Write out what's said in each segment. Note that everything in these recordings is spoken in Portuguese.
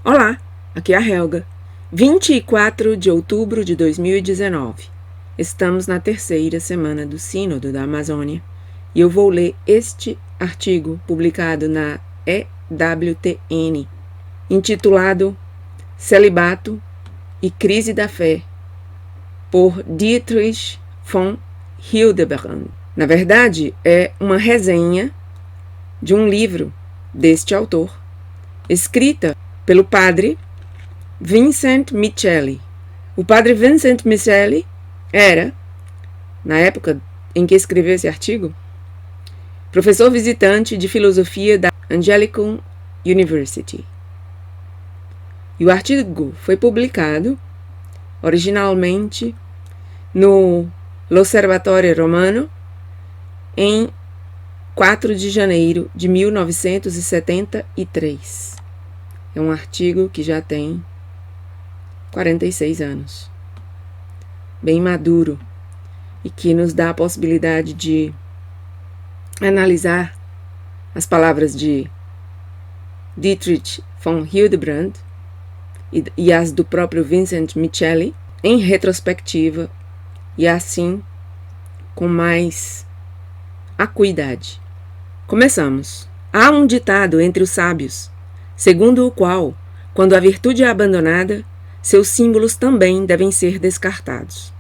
Olá, aqui é a Helga. 24 de outubro de 2019. Estamos na terceira semana do Sínodo da Amazônia e eu vou ler este artigo publicado na EWTN, intitulado Celibato e Crise da Fé, por Dietrich von Hildebrand. Na verdade, é uma resenha de um livro deste autor, escrita pelo padre Vincent Micheli. O padre Vincent Micheli era, na época em que escreveu esse artigo, professor visitante de filosofia da Angelicum University. E o artigo foi publicado originalmente no L'Osservatore Romano em 4 de janeiro de 1973. É um artigo que já tem 46 anos. Bem maduro e que nos dá a possibilidade de analisar as palavras de Dietrich von Hildebrand e as do próprio Vincent Micheli em retrospectiva e assim com mais acuidade. Começamos. Há um ditado entre os sábios, segundo o qual, quando a virtude é abandonada, seus símbolos também devem ser descartados.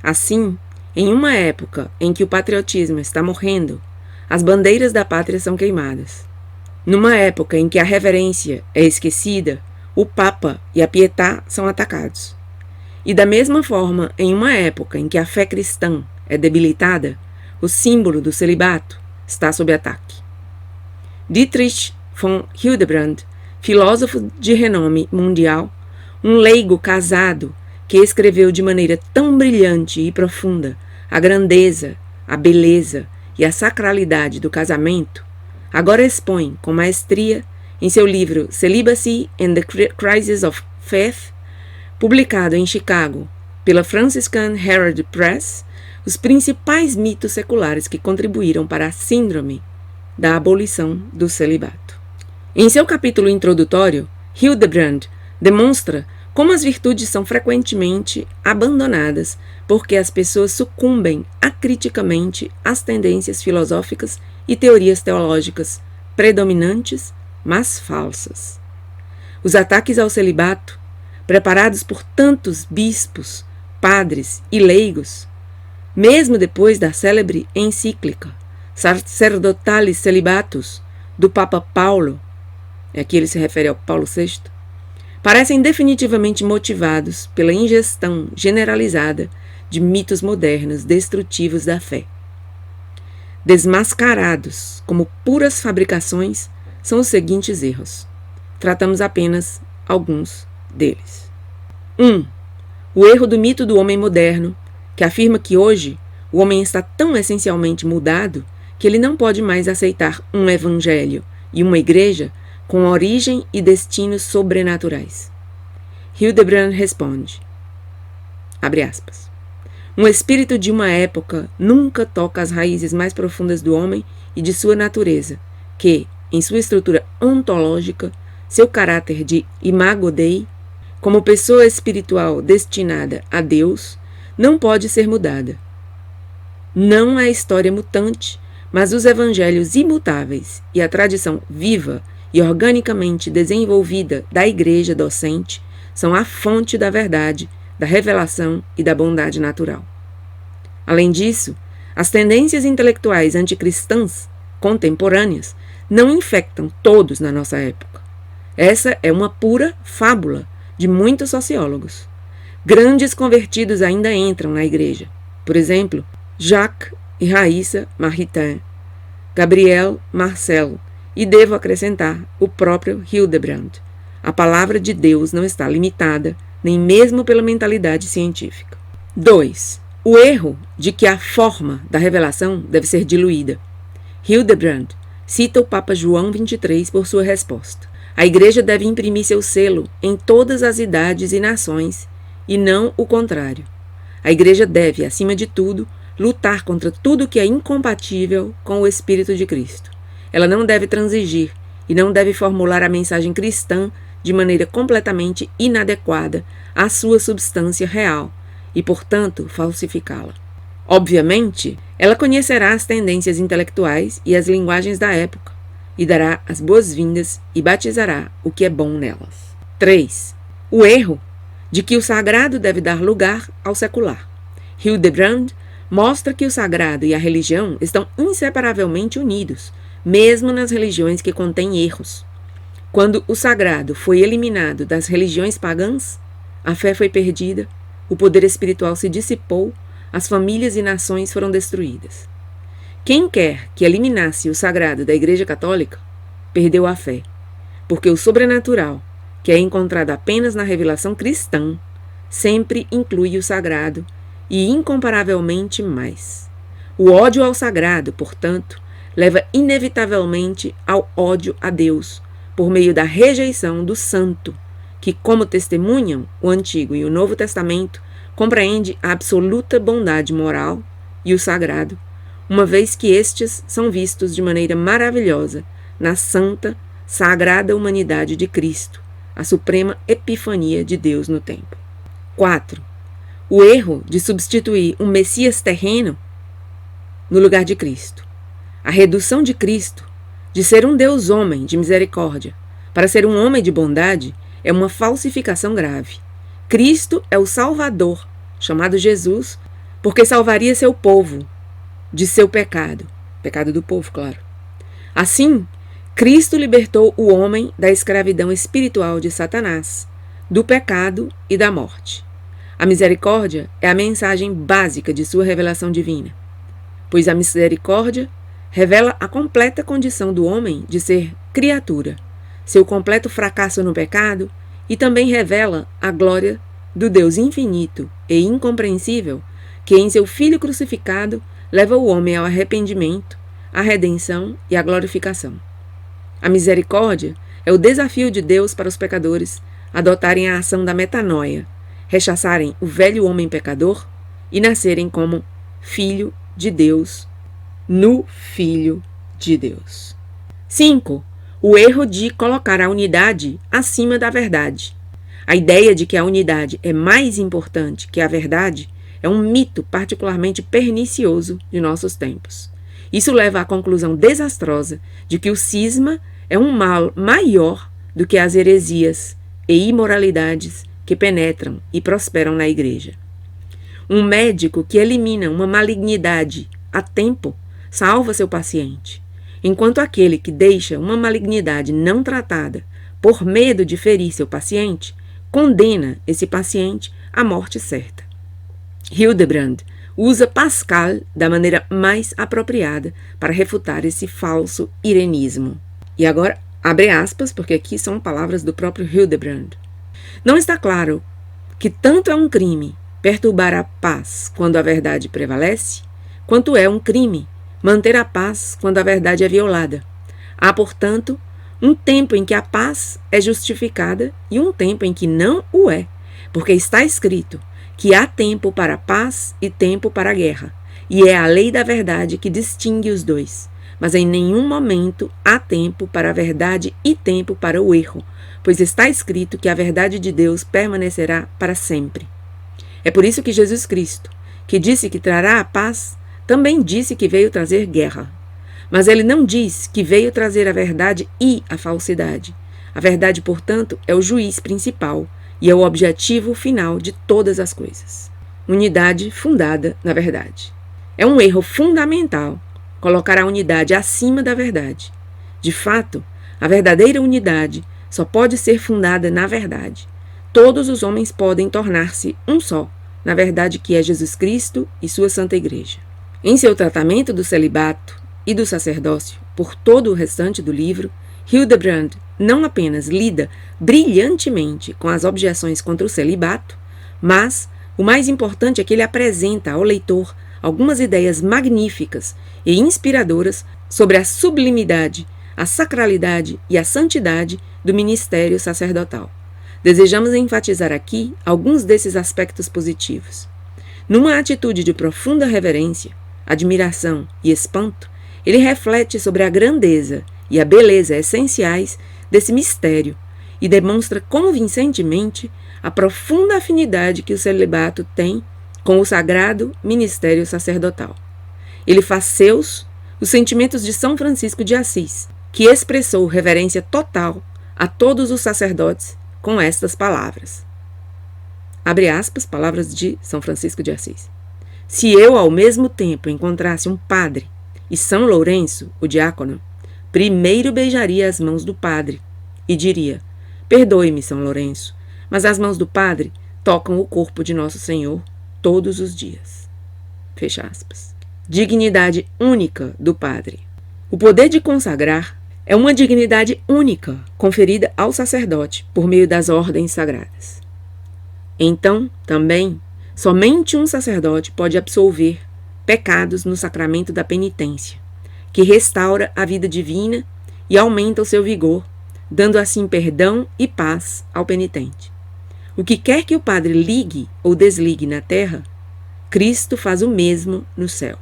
Assim, em uma época em que o patriotismo está morrendo, as bandeiras da pátria são queimadas. Numa época em que a reverência é esquecida, o Papa e a Pietà são atacados. E da mesma forma, em uma época em que a fé cristã é debilitada, o símbolo do celibato está sob ataque. Dietrich von Hildebrand, filósofo de renome mundial, um leigo casado que escreveu de maneira tão brilhante e profunda a grandeza, a beleza e a sacralidade do casamento, agora expõe com maestria em seu livro Celibacy and the Crisis of Faith, publicado em Chicago pela Franciscan Herald Press, os principais mitos seculares que contribuíram para a síndrome da abolição do celibato. Em seu capítulo introdutório, Hildebrand demonstra como as virtudes são frequentemente abandonadas porque as pessoas sucumbem acriticamente às tendências filosóficas e teorias teológicas predominantes, mas falsas. Os ataques ao celibato, preparados por tantos bispos, padres e leigos, mesmo depois da célebre encíclica Sacerdotalis Celibatus, do Papa Paulo, aqui ele se refere ao Paulo VI, parecem definitivamente motivados pela ingestão generalizada de mitos modernos destrutivos da fé. Desmascarados como puras fabricações são os seguintes erros. Tratamos apenas alguns deles. 1. O erro do mito do homem moderno, que afirma que hoje o homem está tão essencialmente mudado que ele não pode mais aceitar um evangelho e uma igreja com origem e destinos sobrenaturais. Hildebrand responde, abre aspas, um espírito de uma época nunca toca as raízes mais profundas do homem e de sua natureza, que, em sua estrutura ontológica, seu caráter de imago Dei, como pessoa espiritual destinada a Deus, não pode ser mudada. Não a história mutante, mas os evangelhos imutáveis e a tradição viva e organicamente desenvolvida da igreja docente são a fonte da verdade, da revelação e da bondade natural. Além disso, as tendências intelectuais anticristãs contemporâneas não infectam todos na nossa época. Essa é uma pura fábula de muitos sociólogos. Grandes convertidos ainda entram na igreja. Por exemplo, Jacques e Raissa Maritain, Gabriel Marcel, e devo acrescentar o próprio Hildebrand. A palavra de Deus não está limitada, nem mesmo pela mentalidade científica. 2. O erro de que a forma da revelação deve ser diluída. Hildebrand cita o Papa João XXIII por sua resposta. A igreja deve imprimir seu selo em todas as idades e nações, e não o contrário. A igreja deve, acima de tudo, lutar contra tudo que é incompatível com o Espírito de Cristo. Ela não deve transigir e não deve formular a mensagem cristã de maneira completamente inadequada à sua substância real e, portanto, falsificá-la. Obviamente, ela conhecerá as tendências intelectuais e as linguagens da época, e dará as boas-vindas e batizará o que é bom nelas. 3. O erro de que o sagrado deve dar lugar ao secular. Hildebrand mostra que o sagrado e a religião estão inseparavelmente unidos, mesmo nas religiões que contêm erros. Quando o sagrado foi eliminado das religiões pagãs, a fé foi perdida, o poder espiritual se dissipou, as famílias e nações foram destruídas. Quem quer que eliminasse o sagrado da Igreja Católica, perdeu a fé, porque o sobrenatural, que é encontrado apenas na revelação cristã, sempre inclui o sagrado e incomparavelmente mais. O ódio ao sagrado, portanto, leva inevitavelmente ao ódio a Deus, por meio da rejeição do santo, que, como testemunham o Antigo e o Novo Testamento, compreende a absoluta bondade moral e o sagrado, uma vez que estes são vistos de maneira maravilhosa na santa, sagrada humanidade de Cristo, a suprema epifania de Deus no tempo. 4. O erro de substituir um Messias terreno no lugar de Cristo. A redução de Cristo, de ser um Deus homem de misericórdia, para ser um homem de bondade, é uma falsificação grave. Cristo é o Salvador, chamado Jesus, porque salvaria seu povo de seu pecado do povo, claro. Assim, Cristo libertou o homem da escravidão espiritual de Satanás, do pecado e da morte. A misericórdia é a mensagem básica de sua revelação divina, pois a misericórdia revela a completa condição do homem de ser criatura, seu completo fracasso no pecado, e também revela a glória do Deus infinito e incompreensível que em seu Filho crucificado leva o homem ao arrependimento, à redenção e à glorificação. A misericórdia é o desafio de Deus para os pecadores adotarem a ação da metanoia, rechaçarem o velho homem pecador e nascerem como filho de Deus, no Filho de Deus. 5. O erro de colocar a unidade acima da verdade. A ideia de que a unidade é mais importante que a verdade é um mito particularmente pernicioso de nossos tempos. Isso leva à conclusão desastrosa de que o cisma é um mal maior do que as heresias e imoralidades que penetram e prosperam na igreja. Um médico que elimina uma malignidade a tempo salva seu paciente, enquanto aquele que deixa uma malignidade não tratada por medo de ferir seu paciente condena esse paciente à morte certa. Hildebrand usa Pascal da maneira mais apropriada para refutar esse falso irenismo. E agora, abre aspas, porque aqui são palavras do próprio Hildebrand. Não está claro que tanto é um crime perturbar a paz quando a verdade prevalece, quanto é um crime manter a paz quando a verdade é violada. Há, portanto, um tempo em que a paz é justificada e um tempo em que não o é, porque está escrito que há tempo para a paz e tempo para a guerra, e é a lei da verdade que distingue os dois. Mas em nenhum momento há tempo para a verdade e tempo para o erro, pois está escrito que a verdade de Deus permanecerá para sempre. É por isso que Jesus Cristo, que disse que trará a paz, também disse que veio trazer guerra. Mas ele não diz que veio trazer a verdade e a falsidade. A verdade, portanto, é o juiz principal e é o objetivo final de todas as coisas. Unidade fundada na verdade. É um erro fundamental colocar a unidade acima da verdade. De fato, a verdadeira unidade só pode ser fundada na verdade. Todos os homens podem tornar-se um só, na verdade que é Jesus Cristo e sua Santa Igreja. Em seu tratamento do celibato e do sacerdócio, por todo o restante do livro, Hildebrand não apenas lida brilhantemente com as objeções contra o celibato, mas o mais importante é que ele apresenta ao leitor algumas ideias magníficas e inspiradoras sobre a sublimidade, a sacralidade e a santidade do ministério sacerdotal. Desejamos enfatizar aqui alguns desses aspectos positivos. Numa atitude de profunda reverência, admiração e espanto, ele reflete sobre a grandeza e a beleza essenciais desse mistério e demonstra convincentemente a profunda afinidade que o celibato tem com o sagrado ministério sacerdotal. Ele faz seus os sentimentos de São Francisco de Assis, que expressou reverência total a todos os sacerdotes com estas palavras. Abre aspas, palavras de São Francisco de Assis. Se eu, ao mesmo tempo, encontrasse um padre e São Lourenço, o diácono, primeiro beijaria as mãos do padre e diria: perdoe-me, São Lourenço, mas as mãos do padre tocam o corpo de Nosso Senhor todos os dias. Fecha aspas. Dignidade única do padre. O poder de consagrar é uma dignidade única conferida ao sacerdote por meio das ordens sagradas. Então, também, somente um sacerdote pode absolver pecados no sacramento da penitência, que restaura a vida divina e aumenta o seu vigor, dando assim perdão e paz ao penitente. O que quer que o padre ligue ou desligue na terra, Cristo faz o mesmo no céu.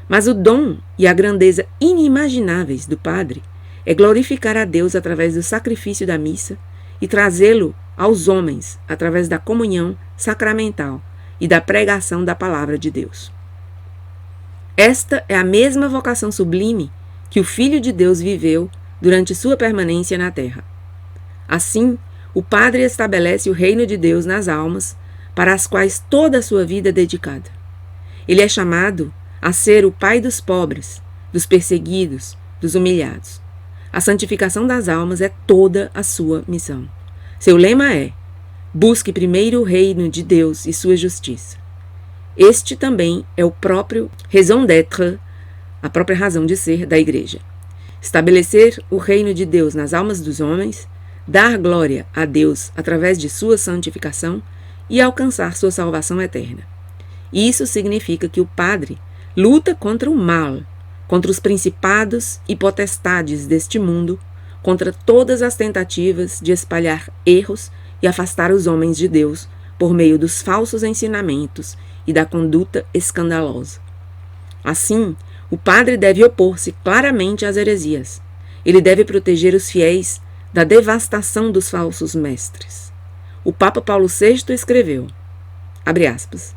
Mas o dom e a grandeza inimagináveis do padre é glorificar a Deus através do sacrifício da missa e trazê-lo aos homens através da comunhão sacramental e da pregação da palavra de Deus. Esta é a mesma vocação sublime que o Filho de Deus viveu durante sua permanência na terra. Assim, o padre estabelece o reino de Deus nas almas, para as quais toda a sua vida é dedicada. Ele é chamado a ser o pai dos pobres, dos perseguidos, dos humilhados. A santificação das almas é toda a sua missão. Seu lema é: busque primeiro o reino de Deus e sua justiça. Este também é o próprio raison d'être, a própria razão de ser da Igreja. Estabelecer o reino de Deus nas almas dos homens, dar glória a Deus através de sua santificação e alcançar sua salvação eterna. Isso significa que o padre luta contra o mal, contra os principados e potestades deste mundo, contra todas as tentativas de espalhar erros e afastar os homens de Deus por meio dos falsos ensinamentos e da conduta escandalosa. Assim, o padre deve opor-se claramente às heresias. Ele deve proteger os fiéis da devastação dos falsos mestres. O Papa Paulo VI escreveu, abre aspas,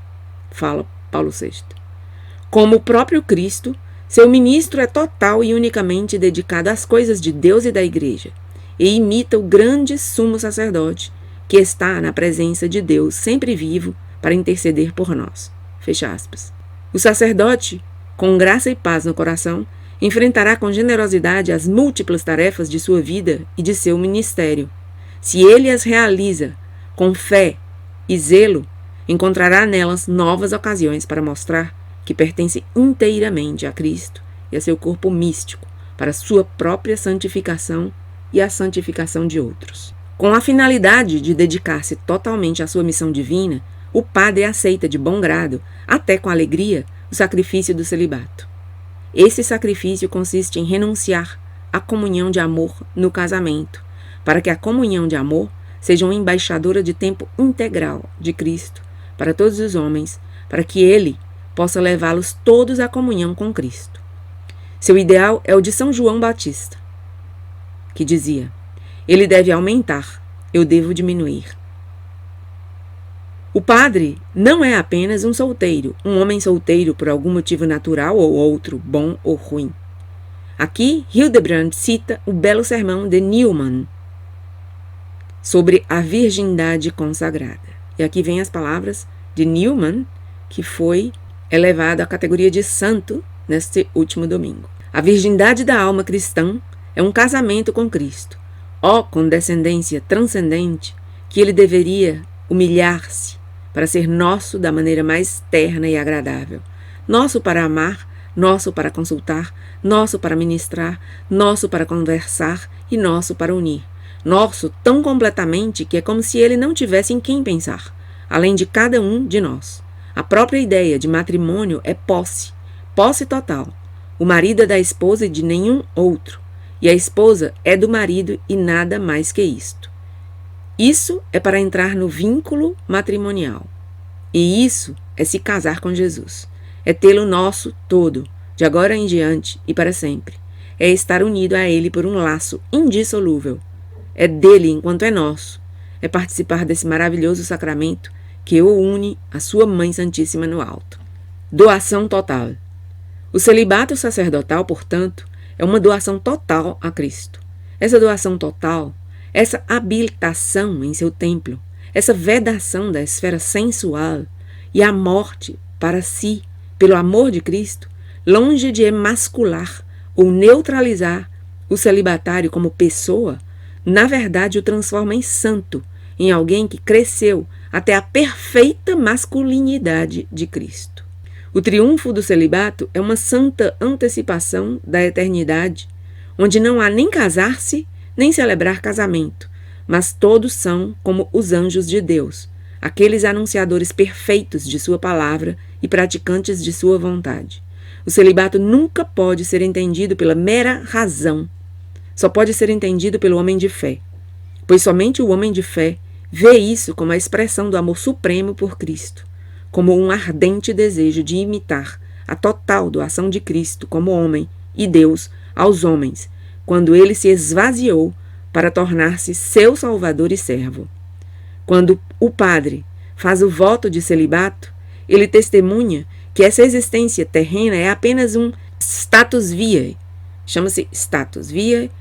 fala Paulo VI, como o próprio Cristo, seu ministro é total e unicamente dedicado às coisas de Deus e da Igreja, e imita o grande sumo sacerdote, que está na presença de Deus, sempre vivo, para interceder por nós. Fecha aspas. O sacerdote, com graça e paz no coração, enfrentará com generosidade as múltiplas tarefas de sua vida e de seu ministério. Se ele as realiza com fé e zelo, encontrará nelas novas ocasiões para mostrar que pertence inteiramente a Cristo e a seu corpo místico, para sua própria santificação e a santificação de outros. Com a finalidade de dedicar-se totalmente à sua missão divina, o padre aceita de bom grado, até com alegria, o sacrifício do celibato. Esse sacrifício consiste em renunciar à comunhão de amor no casamento, para que a comunhão de amor seja uma embaixadora de tempo integral de Cristo para todos os homens, para que ele possa levá-los todos à comunhão com Cristo. Seu ideal é o de São João Batista, que dizia: ele deve aumentar, eu devo diminuir. O padre não é apenas um solteiro, um homem solteiro por algum motivo natural ou outro, bom ou ruim. Aqui, Hildebrand cita o belo sermão de Newman sobre a virgindade consagrada. E aqui vem as palavras de Newman, que foi elevado à categoria de santo neste último domingo. A virgindade da alma cristã é um casamento com Cristo. Ó condescendência transcendente que ele deveria humilhar-se para ser nosso da maneira mais terna e agradável. Nosso para amar, nosso para consultar, nosso para ministrar, nosso para conversar e nosso para unir. Nosso tão completamente que é como se ele não tivesse em quem pensar, além de cada um de nós. A própria ideia de matrimônio é posse, posse total. O marido é da esposa e de nenhum outro, e a esposa é do marido e nada mais que isto. Isso é para entrar no vínculo matrimonial. E isso é se casar com Jesus. É tê-lo nosso todo, de agora em diante e para sempre. É estar unido a ele por um laço indissolúvel. é dele enquanto é nosso, é participar desse maravilhoso sacramento que o une à sua Mãe Santíssima no alto. Doação total. O celibato sacerdotal, portanto, é uma doação total a Cristo. Essa doação total, essa habilitação em seu templo, essa vedação da esfera sensual e a morte para si, pelo amor de Cristo, longe de emascular ou neutralizar o celibatário como pessoa, na verdade o transforma em santo, em alguém que cresceu até a perfeita masculinidade de Cristo. O triunfo do celibato é uma santa antecipação da eternidade, onde não há nem casar-se, nem celebrar casamento, mas todos são como os anjos de Deus, aqueles anunciadores perfeitos de sua palavra e praticantes de sua vontade. O celibato nunca pode ser entendido pela mera razão, só pode ser entendido pelo homem de fé, pois somente o homem de fé vê isso como a expressão do amor supremo por Cristo, como um ardente desejo de imitar a total doação de Cristo como homem e Deus aos homens, quando ele se esvaziou para tornar-se seu salvador e servo. Quando o padre faz o voto de celibato, ele testemunha que essa existência terrena é apenas um status viae, chama-se status viae,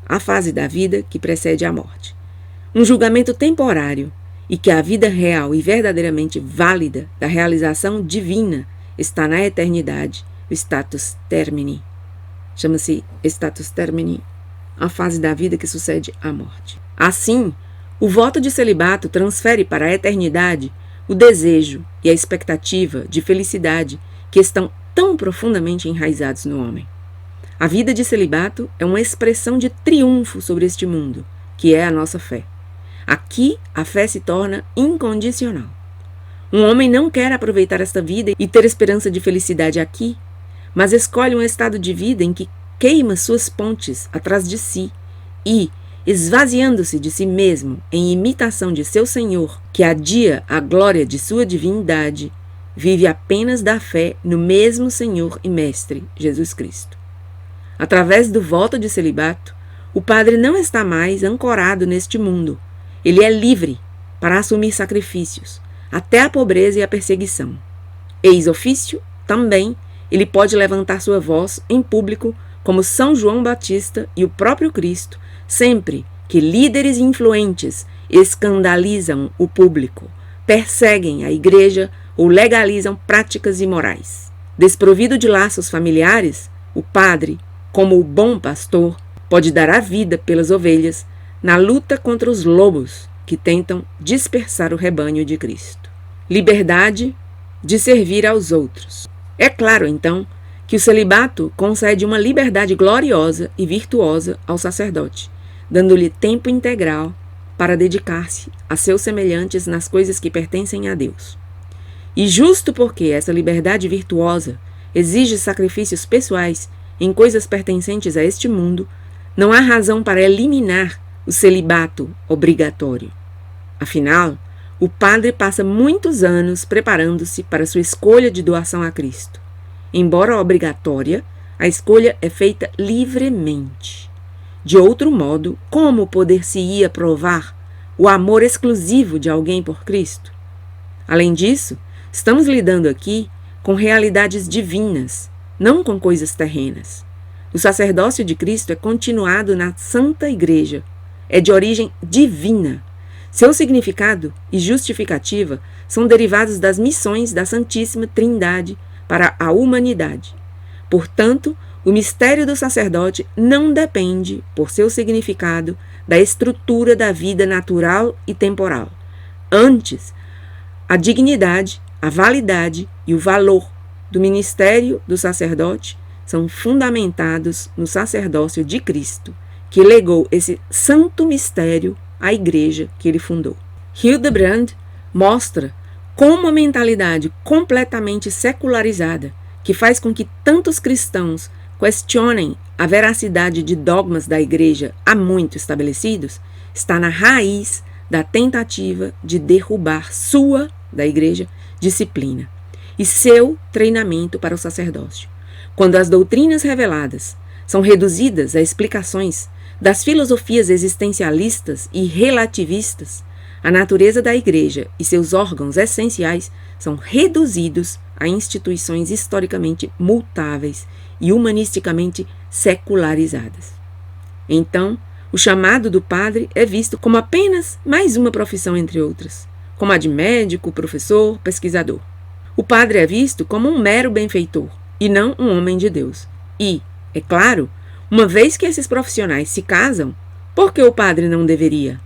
a fase da vida que precede a morte. Um julgamento temporário, e que a vida real e verdadeiramente válida da realização divina está na eternidade, o status termini. Chama-se status termini, a fase da vida que sucede à morte. Assim, o voto de celibato transfere para a eternidade o desejo e a expectativa de felicidade que estão tão profundamente enraizados no homem. A vida de celibato é uma expressão de triunfo sobre este mundo, que é a nossa fé. Aqui, a fé se torna incondicional. Um homem não quer aproveitar esta vida e ter esperança de felicidade aqui, mas escolhe um estado de vida em que queima suas pontes atrás de si e, esvaziando-se de si mesmo em imitação de seu Senhor, que adia a glória de sua divindade, vive apenas da fé no mesmo Senhor e Mestre, Jesus Cristo. Através do voto de celibato, o padre não está mais ancorado neste mundo. Ele é livre para assumir sacrifícios, até a pobreza e a perseguição. Ex ofício, também, ele pode levantar sua voz em público como São João Batista e o próprio Cristo, sempre que líderes influentes escandalizam o público, perseguem a igreja ou legalizam práticas imorais. Desprovido de laços familiares, o padre, como o bom pastor, pode dar a vida pelas ovelhas na luta contra os lobos que tentam dispersar o rebanho de Cristo. Liberdade de servir aos outros. É claro, então, que o celibato concede uma liberdade gloriosa e virtuosa ao sacerdote, dando-lhe tempo integral para dedicar-se a seus semelhantes nas coisas que pertencem a Deus. E justo porque essa liberdade virtuosa exige sacrifícios pessoais em coisas pertencentes a este mundo, não há razão para eliminar o celibato obrigatório. Afinal, o padre passa muitos anos preparando-se para sua escolha de doação a Cristo. Embora obrigatória, a escolha é feita livremente. De outro modo, como poder-se-ia provar o amor exclusivo de alguém por Cristo? Além disso, estamos lidando aqui com realidades divinas, não com coisas terrenas. O sacerdócio de Cristo é continuado na Santa Igreja, é de origem divina. Seu significado e justificativa são derivados das missões da Santíssima Trindade para a humanidade. Portanto, o mistério do sacerdote não depende, por seu significado, da estrutura da vida natural e temporal. Antes, a dignidade, a validade e o valor do ministério do sacerdote são fundamentados no sacerdócio de Cristo, que legou esse santo mistério à igreja que ele fundou. Hildebrand mostra como a mentalidade completamente secularizada, que faz com que tantos cristãos questionem a veracidade de dogmas da igreja há muito estabelecidos, está na raiz da tentativa de derrubar da igreja, disciplina e seu treinamento para o sacerdócio. Quando as doutrinas reveladas são reduzidas a explicações, das filosofias existencialistas e relativistas, a natureza da Igreja e seus órgãos essenciais são reduzidos a instituições historicamente mutáveis e humanisticamente secularizadas. Então, o chamado do padre é visto como apenas mais uma profissão entre outras, como a de médico, professor, pesquisador. O padre é visto como um mero benfeitor e não um homem de Deus. E, é claro, uma vez que esses profissionais se casam, por que o padre não deveria?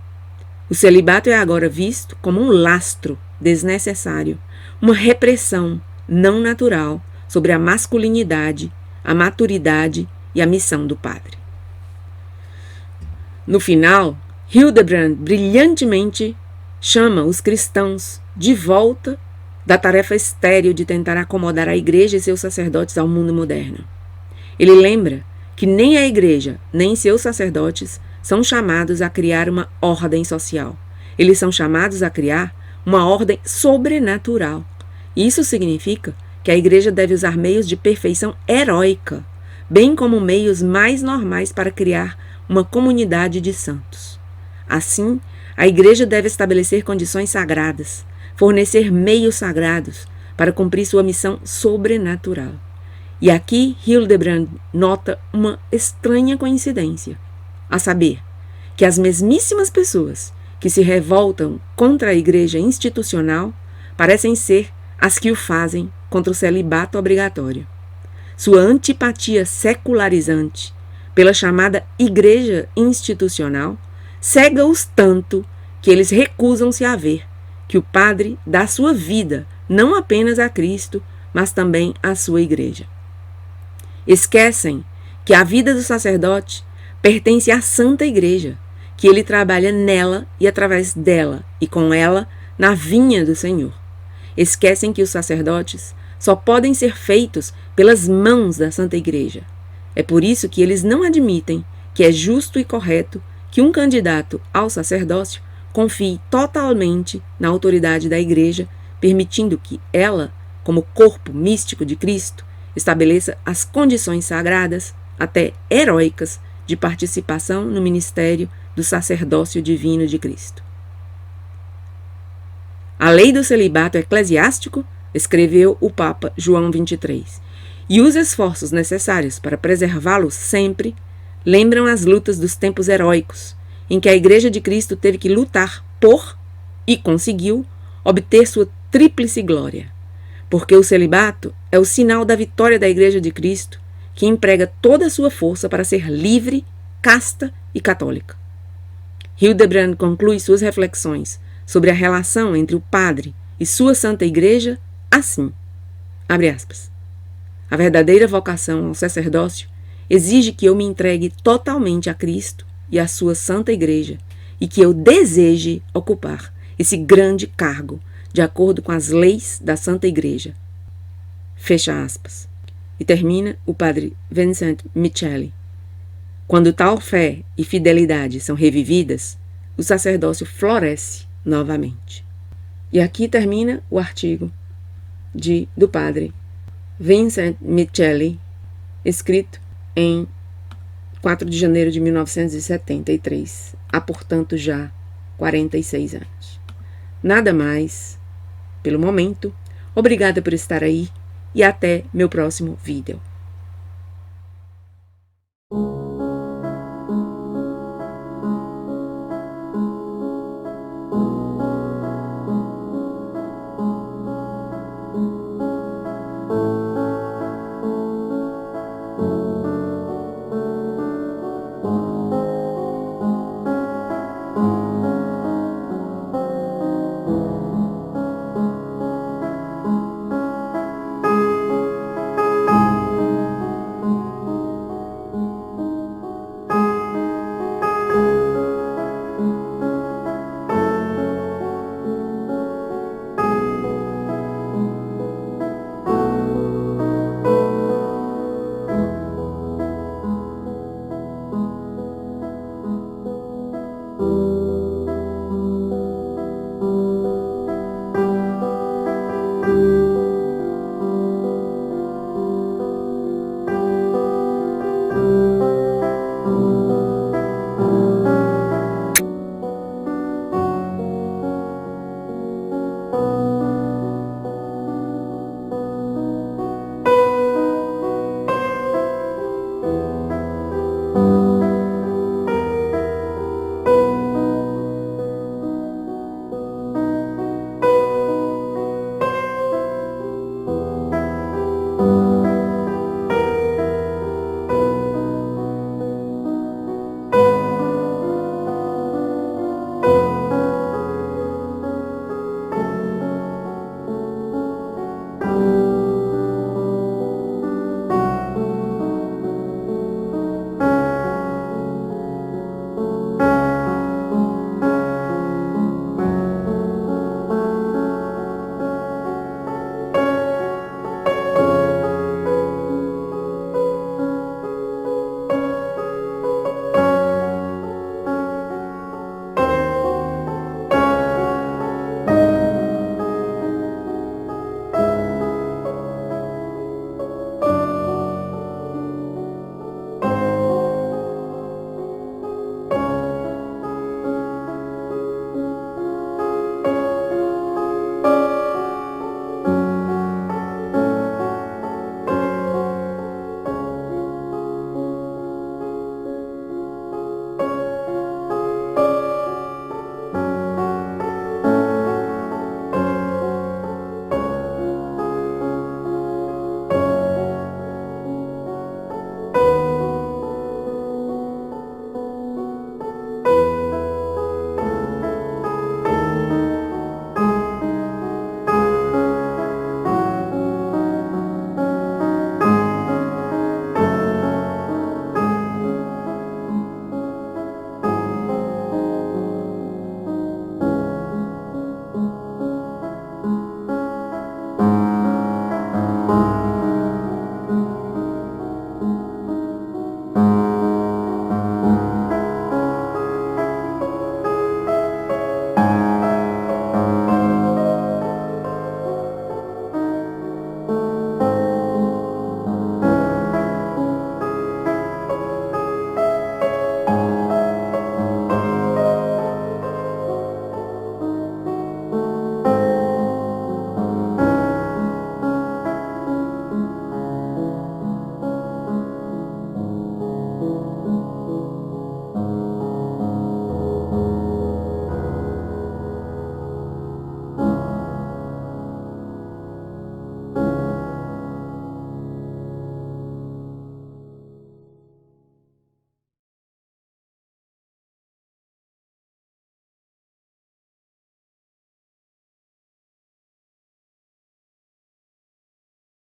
O celibato é agora visto como um lastro desnecessário, uma repressão não natural sobre a masculinidade, a maturidade e a missão do padre. No final, Hildebrand brilhantemente chama os cristãos de volta da tarefa estéril de tentar acomodar a Igreja e seus sacerdotes ao mundo moderno. Ele lembra que nem a Igreja, nem seus sacerdotes são chamados a criar uma ordem social. Eles são chamados a criar uma ordem sobrenatural. Isso significa que a Igreja deve usar meios de perfeição heróica, bem como meios mais normais para criar uma comunidade de santos. Assim, a Igreja deve estabelecer condições sagradas, fornecer meios sagrados para cumprir sua missão sobrenatural. E aqui Hildebrand nota uma estranha coincidência, a saber, que as mesmíssimas pessoas que se revoltam contra a Igreja institucional parecem ser as que o fazem contra o celibato obrigatório. Sua antipatia secularizante pela chamada Igreja institucional cega-os tanto que eles recusam-se a ver que o padre dá sua vida não apenas a Cristo, mas também à sua Igreja. Esquecem que a vida do sacerdote pertence à Santa Igreja, que ele trabalha nela e através dela, e com ela na vinha do Senhor. Esquecem que os sacerdotes só podem ser feitos pelas mãos da Santa Igreja. É por isso que eles não admitem que é justo e correto que um candidato ao sacerdócio confie totalmente na autoridade da Igreja, permitindo que ela, como corpo místico de Cristo, estabeleça as condições sagradas, até heróicas, de participação no ministério do sacerdócio divino de Cristo. A lei do celibato eclesiástico, escreveu o Papa João XXIII, e os esforços necessários para preservá-lo sempre lembram as lutas dos tempos heróicos, em que a Igreja de Cristo teve que lutar por, e conseguiu, obter sua tríplice glória. Porque o celibato é o sinal da vitória da Igreja de Cristo, que emprega toda a sua força para ser livre, casta e católica. Hildebrand conclui suas reflexões sobre a relação entre o padre e sua Santa Igreja assim, abre aspas, a verdadeira vocação ao sacerdócio exige que eu me entregue totalmente a Cristo e à sua Santa Igreja e que eu deseje ocupar esse grande cargo de acordo com as leis da Santa Igreja. Fecha aspas. E termina o padre Vincent Micheli. Quando tal fé e fidelidade são revividas, o sacerdócio floresce novamente. E aqui termina o artigo do padre Vincent Micheli, escrito em 4 de janeiro de 1973, há, portanto, já 46 anos. Nada mais, pelo momento. Obrigada por estar aí e até meu próximo vídeo.